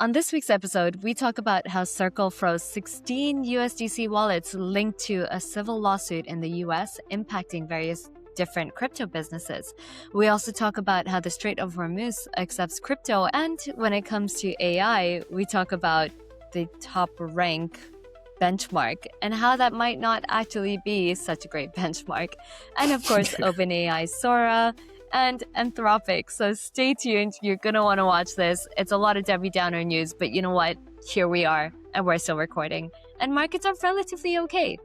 On this week's episode, we talk about how Circle froze 16 USDC wallets linked to a civil lawsuit in the US impacting various different crypto businesses. We also talk about how the Strait of Hormuz accepts crypto, and when it comes to AI, we talk about the top rank benchmark and how that might not actually be such a great benchmark. And of course, OpenAI Sora and Anthropic. So stay tuned. You're going to want to watch this. It's a lot of Debbie Downer news, but you know what? Here we are, and we're still recording. And markets are relatively okay.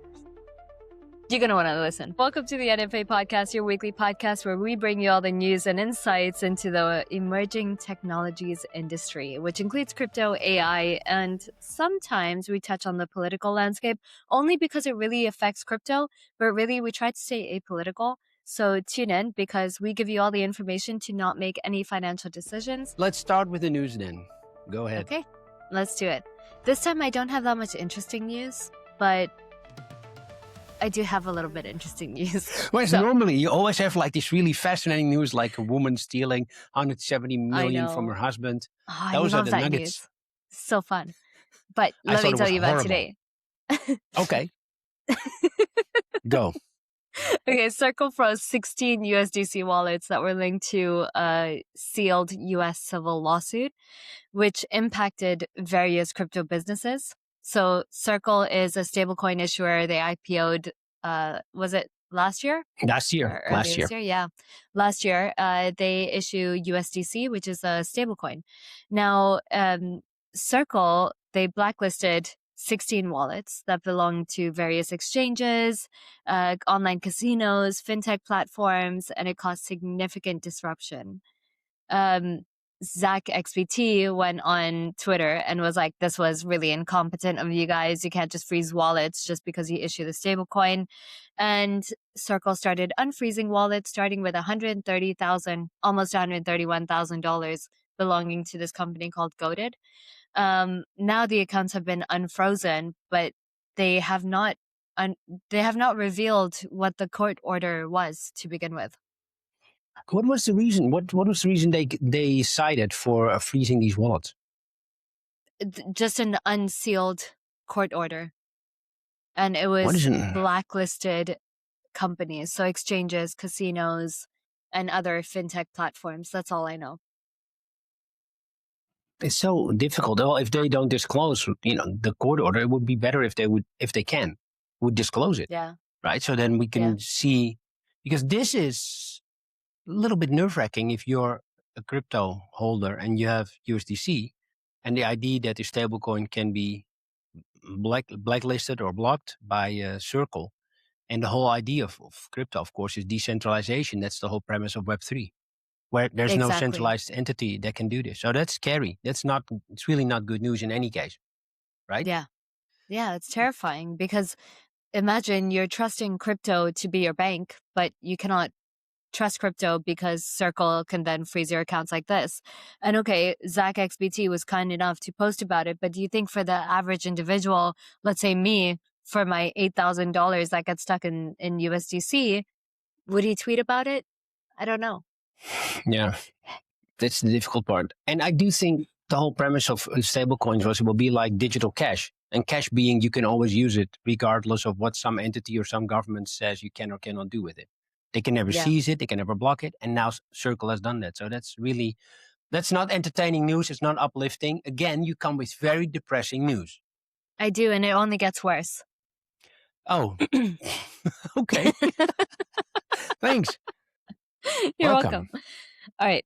You're going to want to listen. Welcome to the NFA Podcast, your weekly podcast where we bring you all the news and insights into the emerging technologies industry, which includes crypto, AI, and sometimes we touch on the political landscape only because it really affects crypto, but really we try to stay apolitical. So tune in because we give you all the information to not make any financial decisions. Let's start with the news then. Go ahead. Okay, let's do it. This time I don't have that much interesting news, but I do have a little bit interesting news. Well, normally you always have like this really fascinating news, like a woman stealing 170 million from her husband. Oh, Those I are love the that nuggets. news. So fun. But let me tell you about today. Okay. Go. Okay, Circle froze 16 USDC wallets that were linked to a sealed US civil lawsuit, which impacted various crypto businesses. So Circle is a stablecoin issuer. They IPO'd, was it last year? Last year. Yeah. Last year, they issue USDC, which is a stablecoin. Now, Circle, they blacklisted 16 wallets that belong to various exchanges, online casinos, fintech platforms, and it caused significant disruption. Zach XBT went on Twitter and was like, this was really incompetent of you guys. You can't just freeze wallets just because you issue the stablecoin. And Circle started unfreezing wallets, starting with $130,000, almost $131,000 belonging to this company called Goated. Now the accounts have been unfrozen, but they have not revealed what the court order was to begin with. What was the reason? What was the reason they cited for freezing these wallets? Just an unsealed court order, and it was blacklisted companies, so exchanges, casinos, and other fintech platforms. That's all I know. It's so difficult. Well, if they don't disclose, the court order, it would be better if they would disclose it. Yeah. Right. So then we can see, because this is a little bit nerve-wracking if you're a crypto holder and you have USDC, and the idea that the stablecoin can be blacklisted or blocked by Circle. And the whole idea of crypto, of course, is decentralization. That's the whole premise of Web3. Where there's no centralized entity that can do this. So that's scary. It's really not good news in any case, right? Yeah. Yeah, it's terrifying because imagine you're trusting crypto to be your bank, but you cannot trust crypto because Circle can then freeze your accounts like this. And okay, Zach XBT was kind enough to post about it, but do you think for the average individual, let's say me, for my $8,000 that got stuck in USDC, would he tweet about it? I don't know. Yeah, that's the difficult part. And I do think the whole premise of stablecoins was it will be like digital cash. And cash being you can always use it regardless of what some entity or some government says you can or cannot do with it. They can never seize it, they can never block it. And now Circle has done that. So that's not entertaining news. It's not uplifting. Again, you come with very depressing news. I do, and it only gets worse. Oh, okay. Thanks. You're welcome. All right.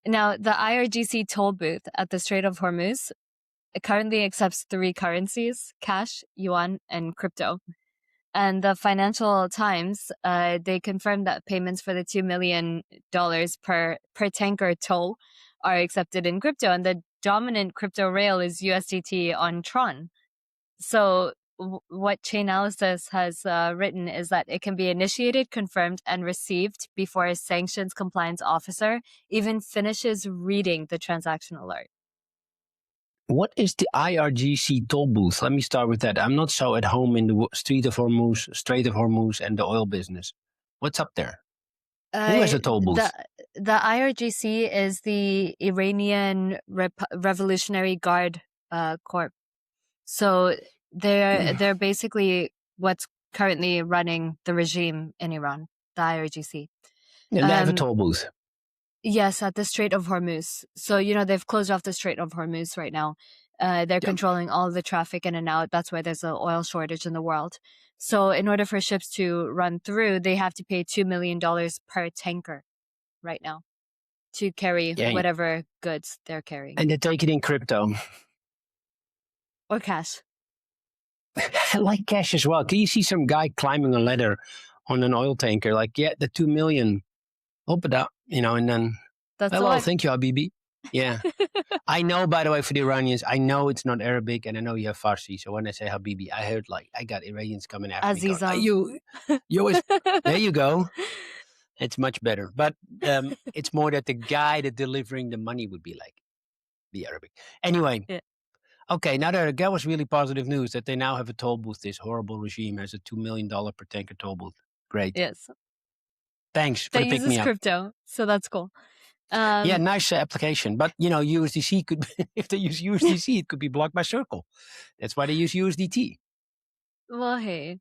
Now, the IRGC toll booth at the Strait of Hormuz currently accepts 3 currencies: cash, yuan, and crypto. And the Financial Times, they confirmed that payments for the $2 million per tanker toll are accepted in crypto. And the dominant crypto rail is USDT on Tron. So what Chainalysis has written is that it can be initiated, confirmed, and received before a sanctions compliance officer even finishes reading the transaction alert. What is the IRGC toll booth? Let me start with that. I'm not so at home in the Strait of Hormuz, and the oil business. What's up there? Who has a toll booth? the IRGC is the Iranian Revolutionary Guard Corp. So they're basically what's currently running the regime in Iran, the IRGC. And they have a toll booth. Yes, at the Strait of Hormuz. So, they've closed off the Strait of Hormuz right now. They're controlling all the traffic in and out. That's why there's an oil shortage in the world. So in order for ships to run through, they have to pay $2 million per tanker right now to carry whatever goods they're carrying. And they take it in crypto. Or cash. I like cash as well. Can you see some guy climbing a ladder on an oil tanker? Like, the 2 million. Open it up, and then, thank you, Habibi. Yeah. I know, by the way, for the Iranians, I know it's not Arabic, and I know you have Farsi. So when I say Habibi, I heard, I got Iranians coming after me going, you always, there you go. It's much better. But it's more that the guy that delivering the money would be the Arabic. Anyway. Yeah. Okay, now that was really positive news that they now have a toll booth. This horrible regime has a $2 million per tanker toll booth. Great. Yes. Thanks for the pick me up. That uses crypto, so that's cool. Yeah, nice application. But, USDC could, if they use USDC, it could be blocked by Circle. That's why they use USDT. Well, hey.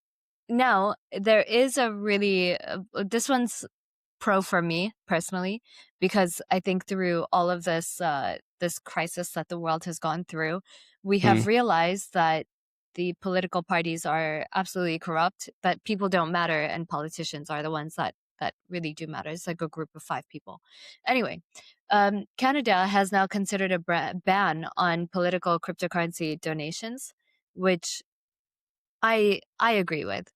Now, there is a really, this one's pro for me personally, because I think through all of this, this crisis that the world has gone through, we have realized that the political parties are absolutely corrupt, that people don't matter, and politicians are the ones that really do matter. It's like a group of 5 people. Anyway, Canada has now considered a ban on political cryptocurrency donations, which I agree with,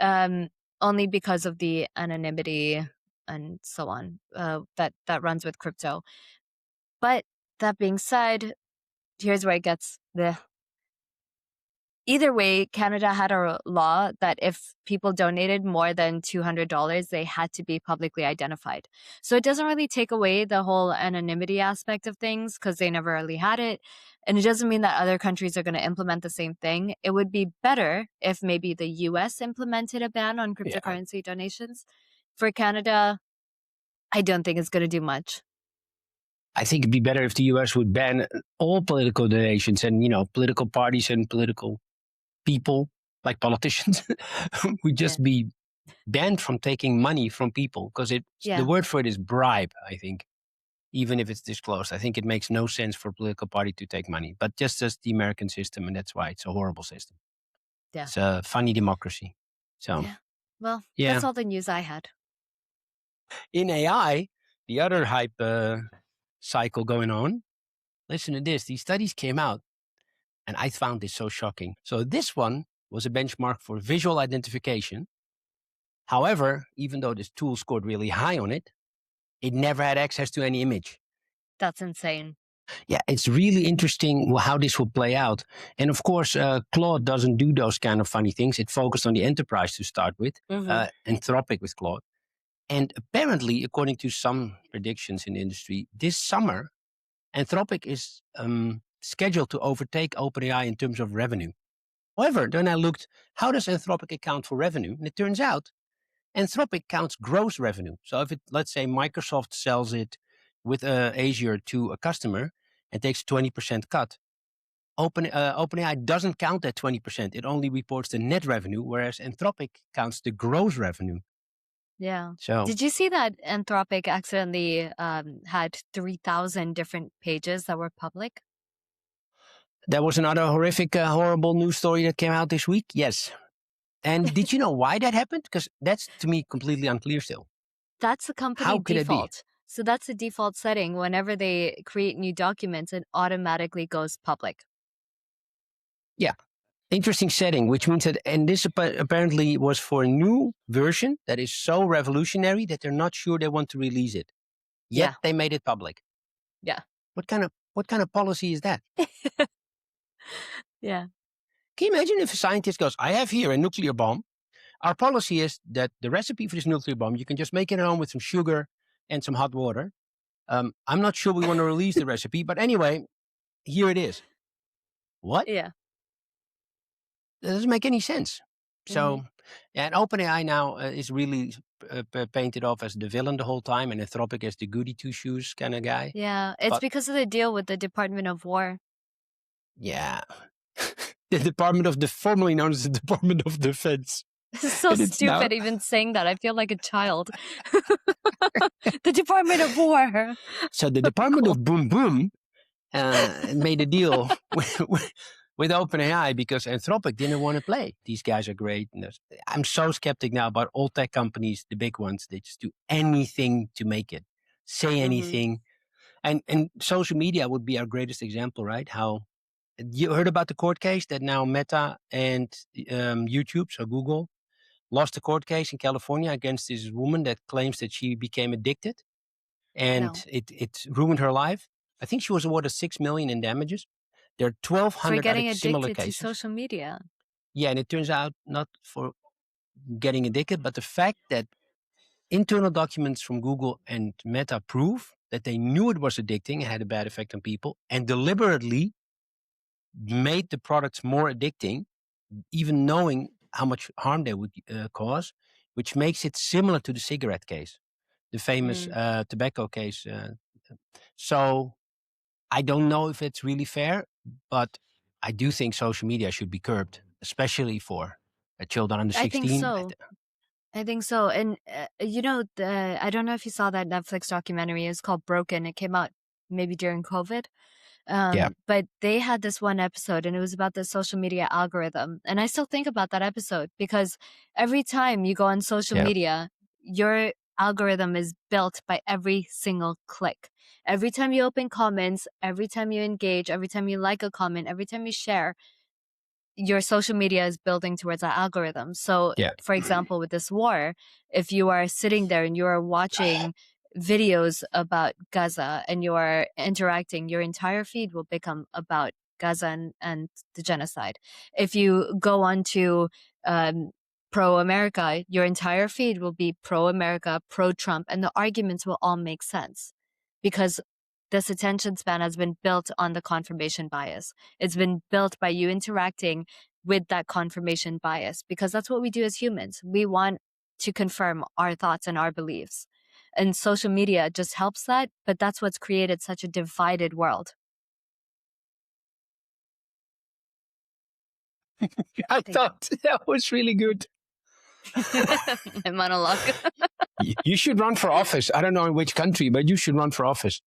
only because of the anonymity and so on that runs with crypto. But that being said, here's where it gets the. Either way, Canada had a law that if people donated more than $200, they had to be publicly identified. So it doesn't really take away the whole anonymity aspect of things, because they never really had it. And it doesn't mean that other countries are going to implement the same thing. It would be better if maybe the US implemented a ban on cryptocurrency donations. For Canada, I don't think it's going to do much. I think it'd be better if the US would ban all political donations, and, political parties and political people, like politicians, would just be banned from taking money from people, because the word for it is bribe, I think, even if it's disclosed. I think it makes no sense for a political party to take money, but just as the American system, and that's why it's a horrible system. Yeah. It's a funny democracy. So, well, that's all the news I had. In AI, the other hype cycle going on, listen to this. These studies came out, and I found this so shocking. So this one was a benchmark for visual identification. However, even though this tool scored really high on it, it never had access to any image. That's insane. Yeah, it's really interesting how this will play out. And of course, Claude doesn't do those kind of funny things. It focused on the enterprise to start with, Anthropic with Claude. And apparently, according to some predictions in the industry, this summer, Anthropic is scheduled to overtake OpenAI in terms of revenue. However, then I looked, how does Anthropic account for revenue? And it turns out Anthropic counts gross revenue. So if let's say Microsoft sells it with Azure to a customer and takes 20% cut, OpenAI doesn't count that 20%. It only reports the net revenue, whereas Anthropic counts the gross revenue. Yeah. So, did you see that Anthropic accidentally had 3,000 different pages that were public? That was another horrible news story that came out this week. Yes. And did you know why that happened? Because that's, to me, completely unclear still. That's the company default. So that's the default setting. Whenever they create new documents, it automatically goes public. Yeah. Interesting setting, which means that, and this apparently was for a new version that is so revolutionary that they're not sure they want to release it. Yet they made it public. Yeah. What kind of policy is that? Yeah. Can you imagine if a scientist goes, I have here a nuclear bomb. Our policy is that the recipe for this nuclear bomb, you can just make it at home with some sugar and some hot water. I'm not sure we want to release the recipe, but anyway, here it is. What? Yeah. That doesn't make any sense. So, and OpenAI now is really painted off as the villain the whole time, and Anthropic as the goody two shoes kind of guy. Yeah, it's But because of the deal with the Department of War. yeah, the Department of the formerly known as the Department of Defense. This is so And it's now- stupid even saying that. I feel like a child. The Department of War. So the Department of Boom Boom made a deal with OpenAI because Anthropic didn't want to play. These guys are great. And I'm so skeptic now about all tech companies, the big ones. They just do anything to make it, say anything. And social media would be our greatest example, right? How you heard about the court case that now Meta and YouTube, so Google, lost a court case in California against this woman that claims that she became addicted and it ruined her life. I think she was awarded $6 million in damages. There are 1,200 for getting other similar addicted cases. to social media. Yeah, and it turns out not for getting addicted, but the fact that internal documents from Google and Meta prove that they knew it was addicting and had a bad effect on people and deliberately made the products more addicting, even knowing how much harm they would cause, which makes it similar to the cigarette case, the famous tobacco case. So I don't know if it's really fair, but I do think social media should be curbed, especially for children under 16. I think so. I think so. And, I don't know if you saw that Netflix documentary. It's called Broken. It came out maybe during COVID. But they had this one episode and it was about the social media algorithm. And I still think about that episode because every time you go on social media, your algorithm is built by every single click. Every time you open comments, every time you engage, every time you like a comment, every time you share, your social media is building towards that algorithm. So, for example, with this war, if you are sitting there and you are watching videos about Gaza and you are interacting, your entire feed will become about Gaza and the genocide. If you go on to pro-America, your entire feed will be pro-America, pro-Trump, and the arguments will all make sense because this attention span has been built on the confirmation bias. It's been built by you interacting with that confirmation bias because that's what we do as humans. We want to confirm our thoughts and our beliefs. And social media just helps that, but that's what's created such a divided world. I thought that was really good. My monologue. You should run for office. I don't know in which country, but you should run for office.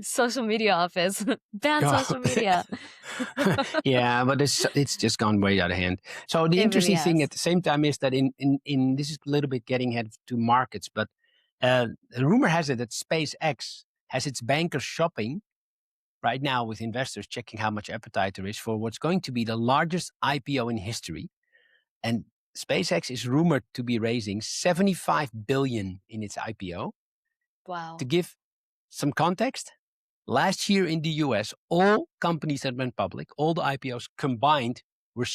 Social media office. Ban social media. Yeah, but it's just gone way out of hand. So the interesting thing at the same time is that in this is a little bit getting ahead to markets, but the rumor has it that SpaceX has its bankers shopping right now with investors, checking how much appetite there is for what's going to be the largest IPO in history. And SpaceX is rumored to be raising $75 billion in its IPO. Wow. To give some context, last year in the US, all companies that went public, all the IPOs combined, were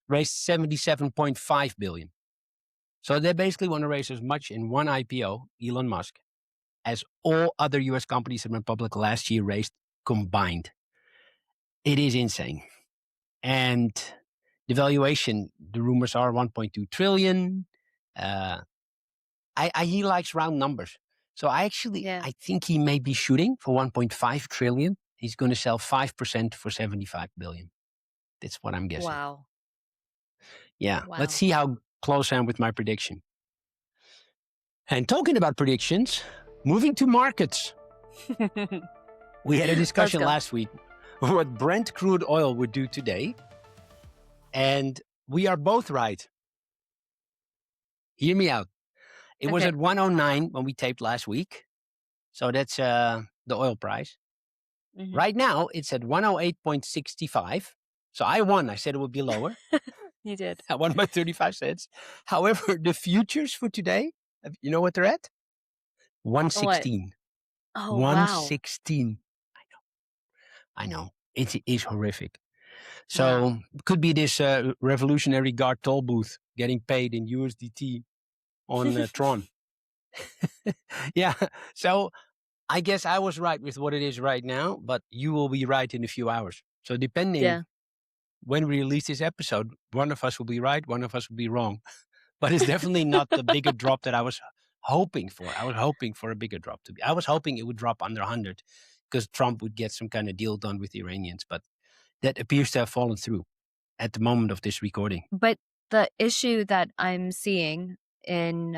raised $77.5 billion. So they basically want to raise as much in one IPO, Elon Musk, as all other US companies that went public last year raised combined. It is insane. And the valuation, the rumors are 1.2 trillion. He likes round numbers. So I think he may be shooting for 1.5 trillion. He's going to sell 5% for 75 billion. That's what I'm guessing. Wow. Yeah. Wow. Let's see how close I am with my prediction. And talking about predictions, moving to markets. We had a discussion last week what Brent crude oil would do today. And we are both right. Hear me out. It was at 109 when we taped last week. So that's the oil price. Mm-hmm. Right now, it's at 108.65. So I won. I said it would be lower. You did. I won by 35 cents. However, the futures for today, you know what they're at? 116. What? Oh, 116. Wow. I know. It is horrific. So could be this revolutionary guard toll booth getting paid in USDT on Tron. Yeah. So I guess I was right with what it is right now, but you will be right in a few hours. So depending when we release this episode, one of us will be right, one of us will be wrong. but it's definitely not the bigger drop that I was hoping for. I was hoping for a bigger drop. I was hoping it would drop under 100 because Trump would get some kind of deal done with the Iranians, but that appears to have fallen through at the moment of this recording. But the issue that I'm seeing in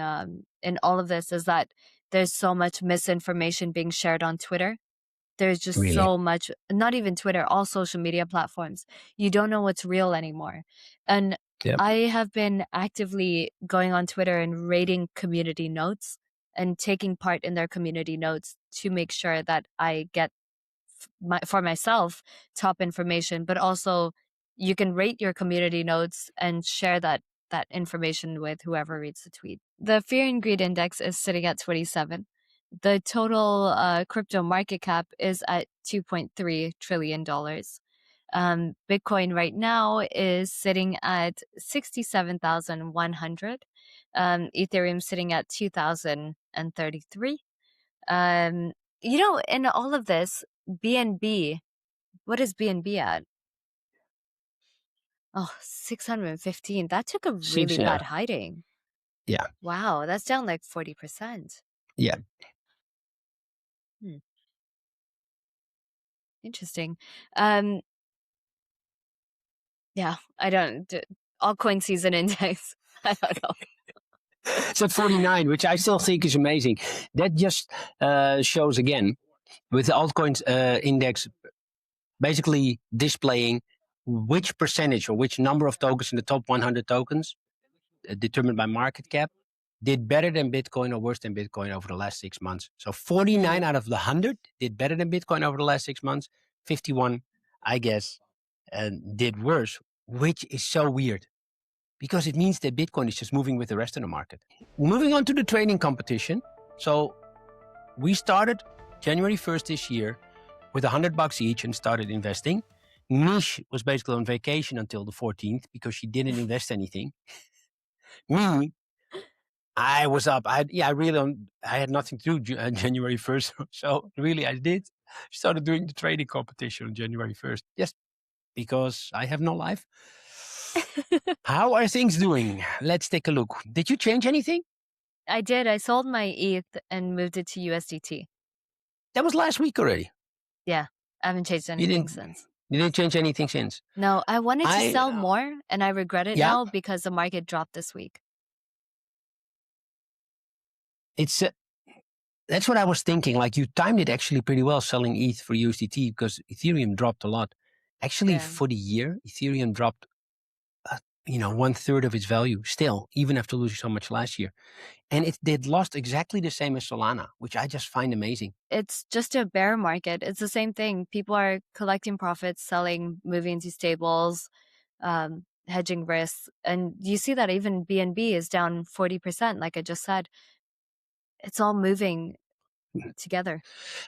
all of this is that there's so much misinformation being shared on Twitter. There's just so much, not even Twitter, all social media platforms. You don't know what's real anymore. And I have been actively going on Twitter and rating community notes and taking part in their community notes to make sure that I get for myself top information, but also you can rate your community notes and share that information with whoever reads the tweet. The fear and greed index is sitting at 27. The total crypto market cap is at $2.3 trillion. Bitcoin right now is sitting at 67,100. Ethereum sitting at 2,033. In all of this, BNB, what is BNB at? Oh, 615. That took a really bad hiding. Yeah. Wow, that's down like 40%. Yeah. Interesting. Yeah, I don't, altcoin season index. I don't know. It's at 49, which I still think is amazing. That just shows again with the altcoins index basically displaying which percentage or which number of tokens in the top 100 tokens determined by market cap did better than Bitcoin or worse than Bitcoin over the last 6 months. So 49 out of the 100 did better than Bitcoin over the last 6 months. 51, I guess, did worse, which is so weird because it means that Bitcoin is just moving with the rest of the market. Moving on to the trading competition. So we started January 1st this year with $100 each and started investing. Niche was basically on vacation until the 14th because she didn't invest anything. Me, I was up. I had nothing to do January 1st. So really I did. Started doing the trading competition on January 1st. Yes, because I have no life. How are things doing? Let's take a look. Did you change anything? I did. I sold my ETH and moved it to USDT. That was last week already. Yeah, I haven't changed anything since. You didn't change anything since? No, I wanted to sell more, and I regret it now because the market dropped this week. That's what I was thinking. Like you timed it actually pretty well selling ETH for USDT because Ethereum dropped a lot. Actually, for the year, Ethereum dropped, 1/3 of its value still, even after losing so much last year. And it lost exactly the same as Solana, which I just find amazing. It's just a bear market. It's the same thing. People are collecting profits, selling, moving to stables, hedging risks. And you see that even BNB is down 40%, like I just said. It's all moving together.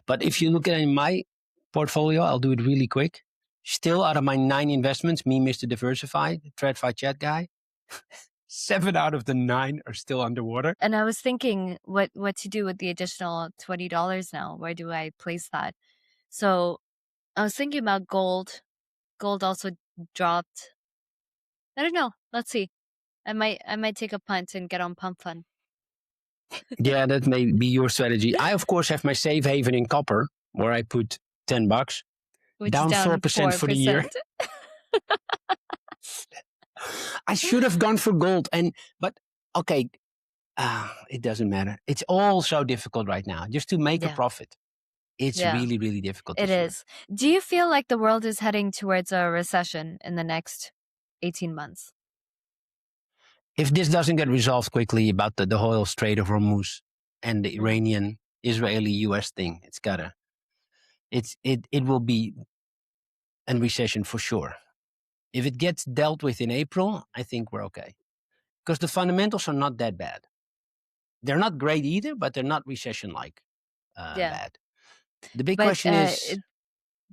But if you look at my portfolio, I'll do it really quick. Still, out of my 9 investments, me, Mr. Diversified, TradFi chat guy, 7 out of the 9 are still underwater. And I was thinking what to do with the additional $20 now. Where do I place that? So I was thinking about gold. Gold also dropped. I don't know. Let's see. I might take a punt and get on Pump Fund. Yeah, that may be your strategy. I, of course, have my safe haven in copper, where I put $10. Which down is down 4% for the year. I should have gone for gold, but okay, it doesn't matter. It's all so difficult right now. Just to make a profit, it's really, really difficult. It is. Do you feel like the world is heading towards a recession in the next 18 months? If this doesn't get resolved quickly about the whole Strait of Hormuz and the Iranian, Israeli, US thing, it will be a recession for sure. If it gets dealt with in April, I think we're okay. Because the fundamentals are not that bad. They're not great either, but they're not recession-like bad. The big question is...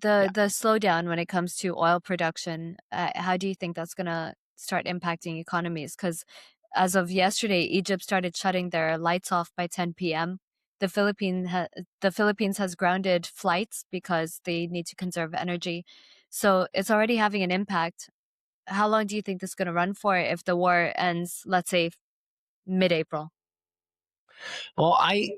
The slowdown when it comes to oil production, how do you think that's going to start impacting economies? Because as of yesterday, Egypt started shutting their lights off by 10 p.m. The Philippines has grounded flights because they need to conserve energy. So it's already having an impact. How long do you think this is going to run for if the war ends, let's say, mid-April? Well, I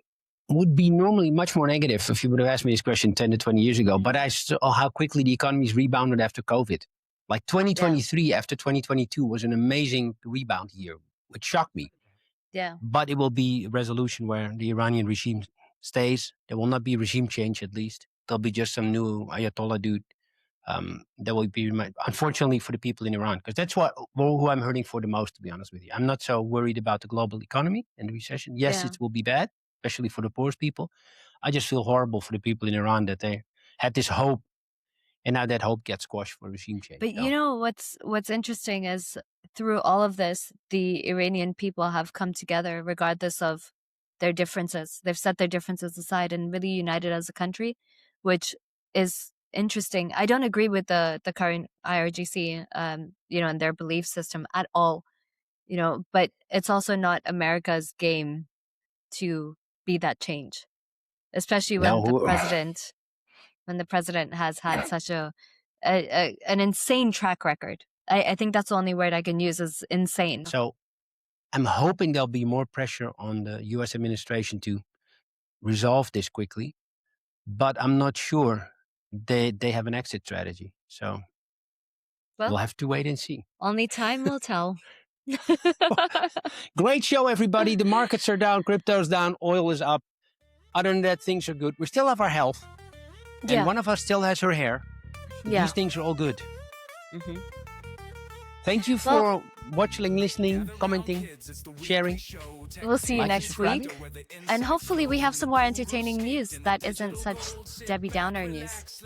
would be normally much more negative if you would have asked me this question 10 to 20 years ago, but I saw how quickly the economy's rebounded after COVID. Like 2023 after 2022 was an amazing rebound year, which shocked me. Yeah. But it will be a resolution where the Iranian regime stays. There will not be regime change, at least. There'll be just some new Ayatollah dude. That will be, unfortunately, for the people in Iran, because that's who I'm hurting for the most, to be honest with you. I'm not so worried about the global economy and the recession. Yes, it will be bad, especially for the poorest people. I just feel horrible for the people in Iran that they had this hope, and now that hope gets squashed for regime change. But you know what's interesting is through all of this, the Iranian people have come together regardless of their differences. They've set their differences aside and really united as a country, which is interesting. I don't agree with the current IRGC, and their belief system at all, but it's also not America's game to be that change, especially when the president has had such an insane track record. I think that's the only word I can use is insane. So I'm hoping there'll be more pressure on the U.S. administration to resolve this quickly, but I'm not sure they have an exit strategy. So we'll have to wait and see. Only time will tell. Great show, everybody. The markets are down, crypto's down, oil is up. Other than that, things are good. We still have our health. And one of us still has her hair. These things are all good. Mm-hmm. Thank you for watching, listening, commenting, sharing. We'll see you next week. And hopefully we have some more entertaining news that isn't such Debbie Downer news.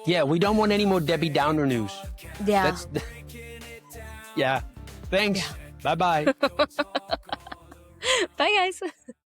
Yeah, we don't want any more Debbie Downer news. Yeah. Yeah. Thanks. Bye-bye. Bye, guys.